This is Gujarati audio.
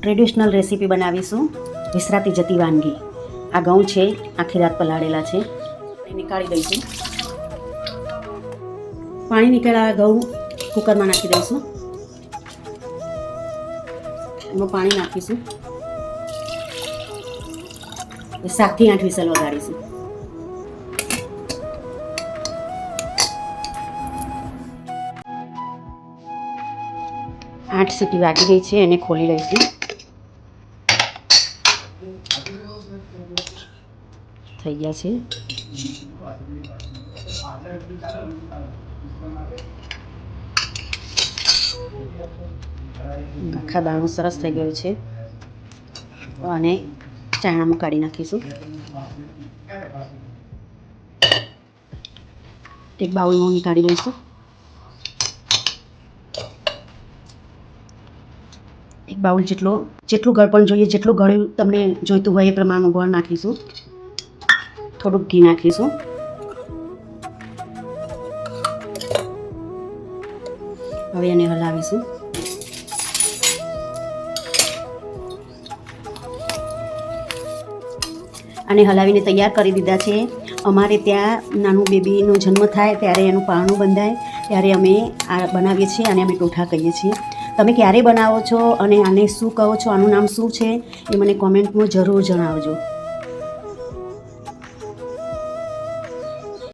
ટ્રેડિશનલ રેસીપી બનાવીશું, વિસરાતી જતી વાનગી. આ ઘઉં છે, આખી રાત પલાળેલા છે, એ નીકાળી દઈશું. પાણી નીકળ્યા ઘઉં કુકરમાં નાખી દઈશું. એમાં પાણી નાખીશું. 7 થી 8 વિસલ વગાડીશું. આઠ સીટી વાગી ગઈ છે, એને ખોલી લઈશું. થઈ ગયા છે. આખા દાણું સરસ થઈ ગયું છે અને ચાણામાં કાઢી નાખીશું. એક બાઉલમાં નીકાળી લઈશું. એક બાઉલ જેટલું ગળપણ જોઈએ, જેટલું ગળ્યું તમને જોઈતું હોય એ પ્રમાણમાં ગોળ નાખીશું. થોડુંક ઘી નાખીશું. હવે એને હલાવીશું. આને હલાવીને તૈયાર કરી દીધા છે. અમારે ત્યાં નાનું બેબીનો જન્મ થાય ત્યારે એનું પારણું બંધાય ત્યારે અમે આ બનાવીએ છીએ અને અમે ટોઠા કહીએ છીએ. તમે ક્યારે બનાવો છો અને આને શું કહો છો, આનું નામ શું છે એ મને કોમેન્ટમાં જરૂર જણાવજો.